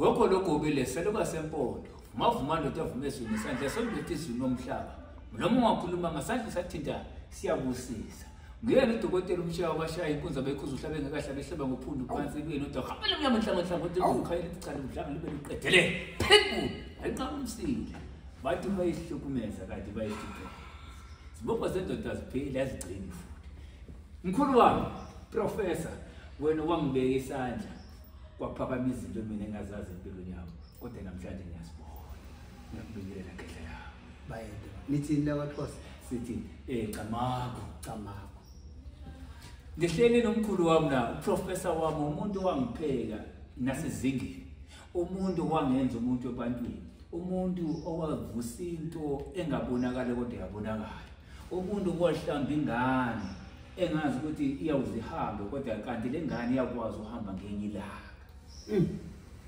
Gokho loGobile seluka sempondo. Mavuma ndoda avumezwe nesandla sokuletha izulu nomhlaba. Noma ungakhuluma ngasandla sathinta siyabusisa. Ngiyena udokotela umshiya wabashaya inkunzi abekhuza uhlabe ngakahle behleba ngophundu phansi kuyena udwa hambele umnyama nhlangohlango ukuthi ukhayela icala umhlanga libe liqedele. Phezulu ayiqamsile. Bathi bayihlukumeza kanti bayihlukumeza. Sibopha zendoda ziphila yazigcina futhi. Mkhulu wami, professor, wena wangibeka isandla kwaphakama izinto mina engazazi empilweni yami. Kodwa namhlanje ngiyasibona. Ngiyakubingelela ngehla yawo. Bayede. Nithi la kwaXhosa Sithi camako. Ngihleli nomkhulu wami na, uprofessor wami umuntu wangipheka nasezingeni. Umuntu wangenza umuntu ebantwini. Umuntu owavusa into engabonakala kodwa yabonakala. Umuntu owahlamba ingane engazi ukuthi iyawuzihambe kodwa kanti lengane iyakwazi uhamba ngenye ilanga.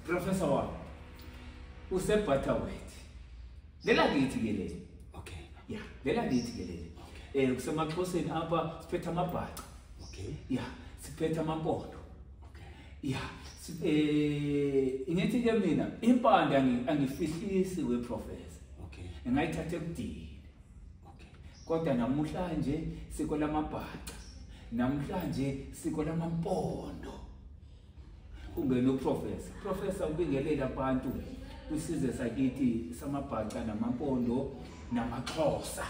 Professor wami useButterworth. Lela ngithi ke leli. Okay. Yeah, lela ngithi ke leli. KusemaXhoseni apha siphethe amabhaca. Okay. Yeah, siphethe amampondo. Okay. Yeah. Ngithi ke mina impande angifihlisi weprofessor. Okay. Ngayithatha ekudini. Okay. Kodwa namhlanje siko lamabhaca. Namhlanje siko lamampondo. Ungena uprofessor. Professor ubingelela abantu kwisizwe sakithi samabhaca namampondo namaXhosa.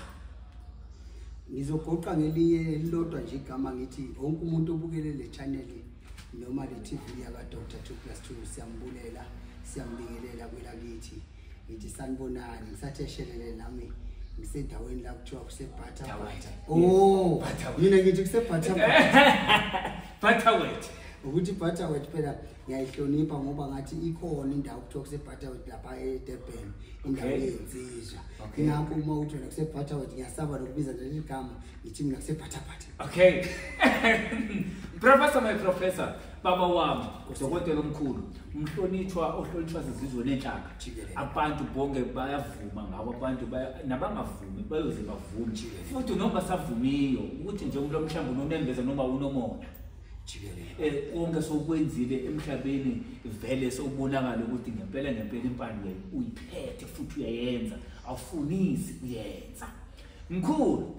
Ngizogoqa ngelinye elilodwa nje igama ngithi wonke umuntu obukele le channel noma le TV yaka Dr. 2+2 siyambulela siyambingelela kwelakithi ngithi sanibonani ngisatheshelele nami ngisendaweni la kuthiwa kuseButterworth. Oh, mina ngithi Butterworth. Ukuthi Butterworth phela ngiyayihlonipha ngoba ngathi ikhona indawo kuthiwa kuseButterworth lapha eDurban indawo yensizwa. Ngakho uma uthi wena kuseButterworth ngiyasaba nokubiza leli gama ngithi mina kuseButterworth. Okay. My professor baba wami udokotela omkhulu umhlonishwa ohlonishwa zizizwe nenhlanga. Abantu bonke bayavuma ngabo abantu nabangavumi bayoze bavume. Futhi noma savumiyo ukuthi nje umlo mhlambu nonembeza noma unomona. Konke sokwenzile emhlabeni vele sobonakala ukuthi ngempela impande uyiphethe futhi uyayenza awufunisi uyenza. Mkhulu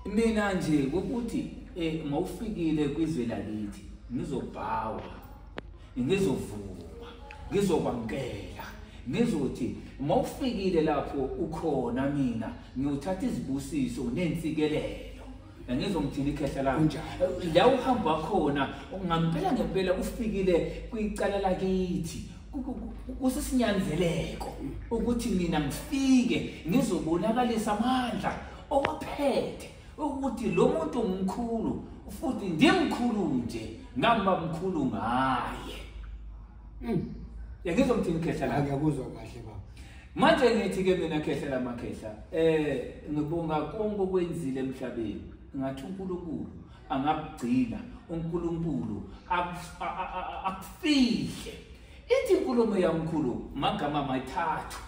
mina nje ukuthi mawufikile kwizwe lakithi ngizobhawa ngizovuma ngizokwamkela ngizothi mawufikile lapho ukhona mina ngiyothatha izibusiso nensikelelo ngizomthini ikhehla lami la uhamba khona ngempela ufikile kwicala lakithi kusisinyanzeleko ukuthi mina ngifike ngizobonakalisa amandla owaphethe ukuthi lo muntu umkhulu futhi ndimkhulu nje ngamba mkhulu ngaye. Ngizomthini ikhehla lami. Ngiyakuzwa kahle baba. Manje ngithi ke mina khehla lamakhehla ngibonga konke okwenzile emhlabeni. Ngathi uNkulunkulu angakugcina uNkulunkulu akufihle. Ithi inkulumo yamkhulu magama mathathu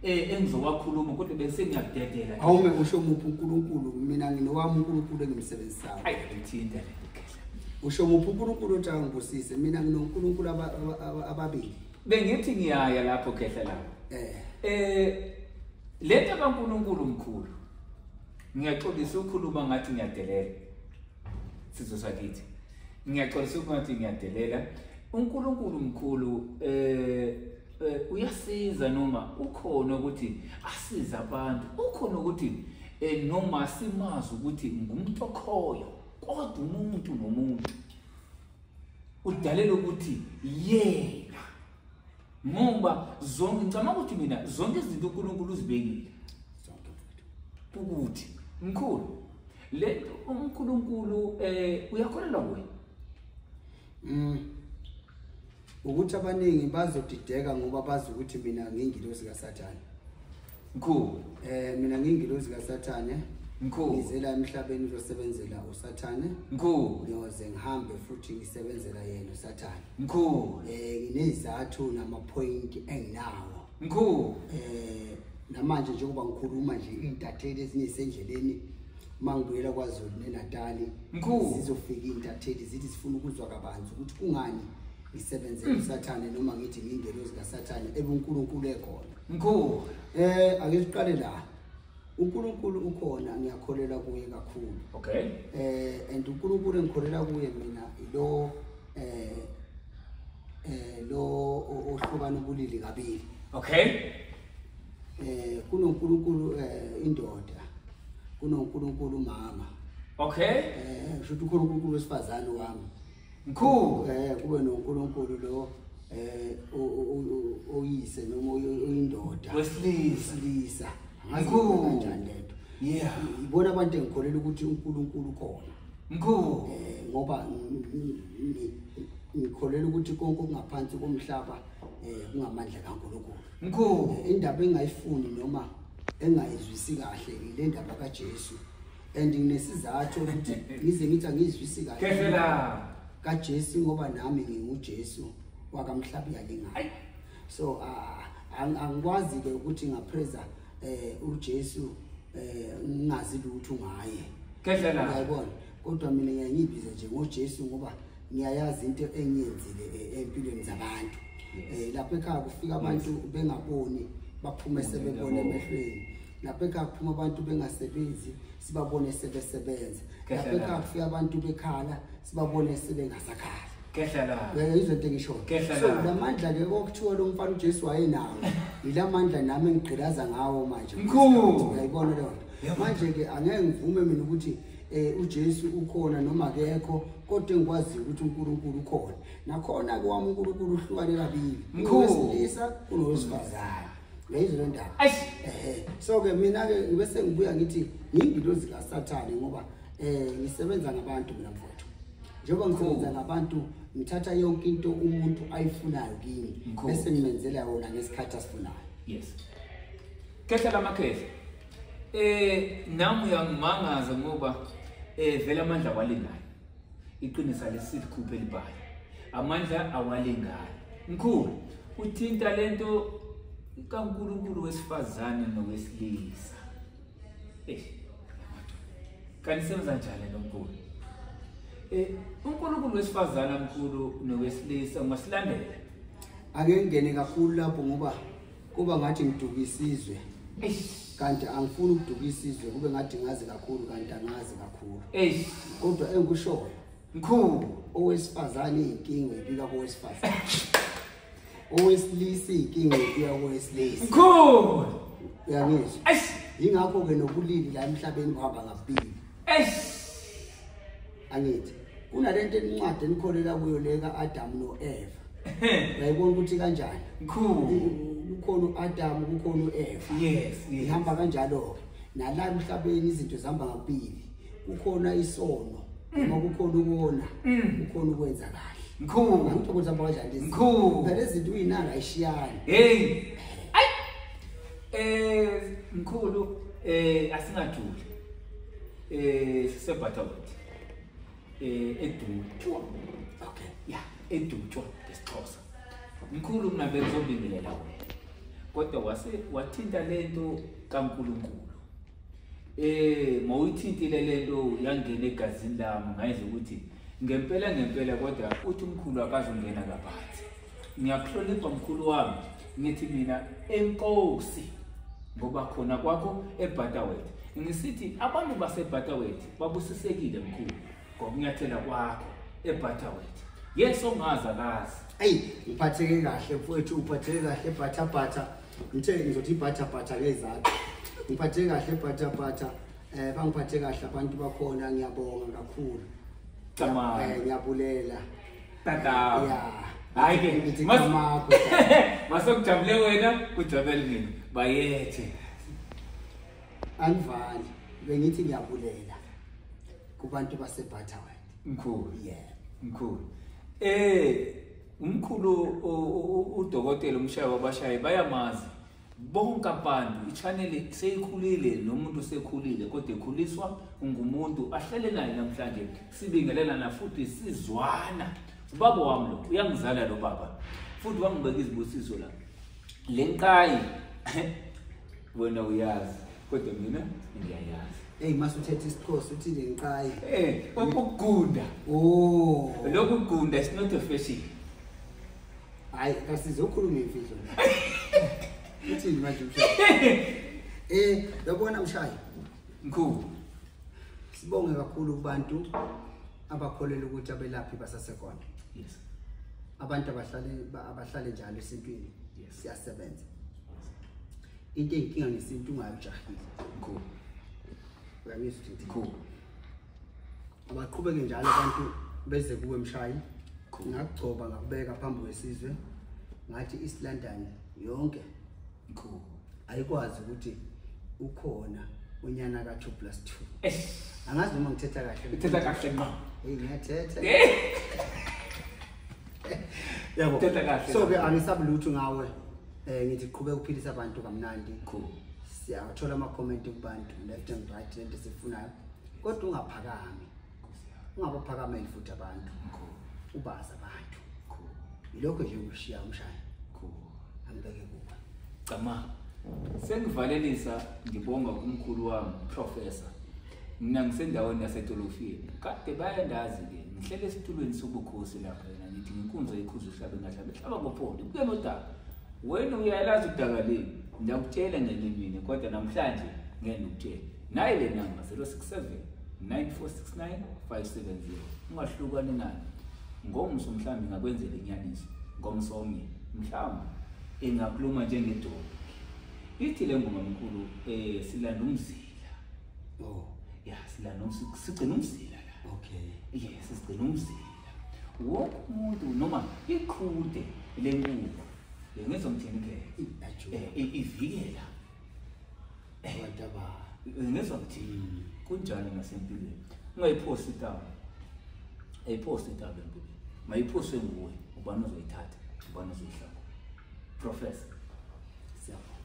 engizowakhuluma kodwa bese ngiyakudedela. Awume usho muphi uNkulunkulu mina nginowami uNkulunkulu engimsebenzisayo. Hayi ngithinta le khehla. Usho muphi uNkulunkulu othi angibusise mina nginoNkulunkulu ababili. Bengithi ngiyaya lapho khehla lapho. Lento kaNkulunkulu omkhulu ngiyaxolisa ukukhuluma ngathi ngiyadelela sizwe sakithi. Ngiyaxolisa ukuthi ngiyadelela. uNkulunkulu mkhulu uyasiza noma ukhona ukuthi asiza abantu. Ukhona ukuthi noma simazi ukuthi ngumuntu okhoyo kodwa umuntu nomuntu udalela ukuthi yena ngoba zonke ngicabanga ukuthi mina zonke izinto uNkulunkulu uzibekile ukuthi mkhulu le uNkulunkulu uyakholelwa kuye. Ukuthi abaningi bazodideka ngoba bazi ukuthi mina ngingilosi kaSathane. Mkhulu mina ngingilosi kaSathane. Mkhulu ngizela emhlabeni uzosebenzela uSathane. Mkhulu ngiyoze ngihambe futhi ngisebenzela yena uSathane. Mkhulu nginezathu nama-point enginawo. Mkhulu namanje njengoba ngikhuluma nje intatheli ezinisendleleni mangibuyela kwaZulu neNatali mkhulu zizofika intatheli zithi sifuna ukuzwa kabanzi ukuthi kungani ngisebenzele uSathane noma ngithi ngingelozi kaSathane uNkulunkulu ekhona. Mkhulu. Ake siqale la. uNkulunkulu ukhona ngiyakholela kuye kakhulu. Okay. And uNkulunkulu engikholela kuye mina lo lo ohlukana ubulili kabili. Okay. KunoNkulunkulu indoda. KunoNkulunkulu umama. Okay. Shuthi uNkulunkulu wesifazane wami. Mkhulu. Kube noNkulunkulu lo oyise noma oyindoda. Wesilisa. Mkhulu kanjani lento? Yeah. Ibona abantu engikholela ukuthi uNkulunkulu khona. Mkhulu. Ngoba ngikholela ukuthi konke okungaphansi komhlaba kungamandla kaNkulunkulu. Mkhulu. Indaba engayifuni noma engayizwisi kahle ile ndaba kaJesu. And nginesizathu ukuthi ngize ngithi angizwisi kahle. Kefela kaJesu ngoba nami nginguJesu wakamhlabi yalingayo. So angikwazi ke ukuthi ngapraiser uJesu ngingazi lutho ngaye. Kefela Uyabona? Kodwa mina ngiyayibiza nje ngoJesu ngoba ngiyayazi into engiyenzile empilweni zabantu. Lapha ekhaya kufika abantu bengaboni baphume sebebona emehlweni. Lapha ekhaya kuphuma abantu bengasebenzi sibabone sebesebenza. Lapha ekhaya kufika abantu bekhala sibabone sebengasakhali. Kefela Izinto engisho. So lamandla ke okuthiwa lo mfana uJesu wayenawo. Ilamandla nami engigqilaza ngawo manje. Mkhulu. Uyayibona leyo. Manje ke angeke ngivume mina ukuthi uJesu ukhona noma akekho kodwa engikwazi ukuthi uNkulunkulu ukhona. Nakhona ke wami uNkulunkulu uhlukane kabili. Wesilisa kunowesifazane. Lezo le ndaba. So ke mina ke bese ngibuya ngithi ngingilozi kaSathane ngoba ngisebenza ngabantu mina mfowethu. Njengoba ngisebenza ngabantu ngithatha yonke into umuntu ayifunayo kimi bese ngimenzela yona ngesikhathi asifunayo. Yes. Kefela makhehle. Nami uyangimangaza ngoba vele amandla awalingani. Iqinisa lesikhuphe libhali. Amandla awalingani. Mkhulu, uthinta lento kaNkulunkulu wesifazane nowesilisa. Kanti senza njani lo mkhulu? uNkulunkulu wesifazane mkhulu nowesilisa ungasilandela. Ake ngene kakhulu lapho ngoba kuba ngathi ngidukisizwe. Kanti angifuni ukudukisizwe kube ngathi ngazi kakhulu kanti angazi kakhulu. Kodwa engikushoyo mkhulu owesifazane inkinga ibika kowesifazane. Owesilisa inkinga ibika kowesilisa. Mkhulu. Uyangizwa? Yingakho ke nobulili la emhlabeni kuhamba ngabili. Angithi kunalento encwadi enikholela kuyo leka Adam noEva. Uyayibona ukuthi kanjani? Mkhulu. Kukhona uAdam kukhona uEva. Yes. Ihamba kanjalo. Nala emhlabeni izinto zihamba ngabili. Kukhona isono, noma kukhona ukona, kukhona ukwenza kahle. Mkhulu. Angithokoza kanjani lezi. Mkhulu. Phela izinto uyinanga ayishiyani. Mkhulu asingajuli. Sisebhathawet. Edutshwa. Okay. Yeah, edutshwa ngesixhosa. Mkhulu mina bezobingelela wena. Kodwa wathinta lento kaNkulunkulu. Mawuyithintile lento yangena egazini lami ngayizwe ukuthi ngempela kodwa uthi umkhulu akazongena kaphansi. Ngiyakuhlonipha mkhulu wami ngithi mina enkosi ngoba khona kwakho eBhathawet. Ngisithi abantu baseBhathawet babusisekile mkhulu ngokunyathela kwakho eBhathawet. Yes ongaza kazi. Ngiphatheke kahle mfowethu uphatheke kahle eBhathabhatha. Ngithe ngizothi iBhathabhatha lezakho. Ngiphatheke kahle eBhathabhatha. Bangiphathe kahle abantu bakhona ngiyabonga kakhulu. Ngiyabulela. Tata. Yeah. Hayi ke ngithi makho. Masokujabule wena kujabule mina. Bayethe. Anivali. Bengithi ngiyabulela kubantu baseBhathawet. Mkhulu. Yeah. Mkhulu. Umkhulu udokotela umshayi wabashayi bayamazi bonke abantu ichannel seyikhulile nomuntu sekhulile kodwa ekhuliswa ngumuntu ahlele naye namhlanje sibingelelana futhi sizwana. Ubaba wami lo uyangizala lo baba futhi wangibeka izibusiso la lenkayi wena uyazi kodwa mina ngiyayazi. Masuthethe isixhosa uthi lenkayi. Ukugunda. Oh. Lokugunda is not a fashion. hayi kasizokhuluma imfihlo uthini manje Mshayi yabona Mshayi mkhulu sibonge kakhulu kubantu abakholelwa ukuthi abelaphi basasekhona yes abantu abahlale njalo esintwini yes siyasebenza into enkinga ngesintu ungayijahile mkhulu uyangizwa mkhulu abaqhubeke njalo abantu beze kuwe Mshayi ngakugcoba ngakubeka phambi kwesizwe ngathi East London yonke mkhulu ayikwazi ukuthi ukhona unyana ka2+2 angazi noma ngithetha kahle uthetha kahle ngqo ngiyathetha yabo uthetha kahle so ke angisabulutho ngawe ngithi qhubeka ukuphilisa abantu kamnandi mkhulu siyathola ama comment kubantu left and right lento sifunayo kodwa ungaphakami ungabaphakameli futhi abantu ubaza abantu yilokho nje ukushiya Mshayi angibeke kuba Cama sengivalelisa ngibonga kumkhulu wami professor mina ngisendaweni yasedolofini kade bayendazi ke ngihlele esitulweni sobukhosi lapha yena ngithi inkunzo yekhuzo hlabe ngahlabe hlaba ngophondo kuye nodaba wena uyalazi udaka leni ngiyakutshela ngelimini kodwa namhlanje ngeke ngikutshele naye le number 067 9469 570 ungahlukani nani ngomso mhlambi ngakwenzela inyaniso ngomsomnye mhlambi engakhuluma njengedoda ithi le ngoma mkhulu silanda umzila ya silanda sigcina umzila la yes sigcina umzila wonke umuntu noma iqhude lenkulu ngezomthini ke ivikela abantu ngezomthini kunjalo nasempilweni ungayiphosi itaba ayiphosi itaba empilweni mayiphoswe nguwe ubani uzoyithatha ubani uzoyihlaba professor siyabonga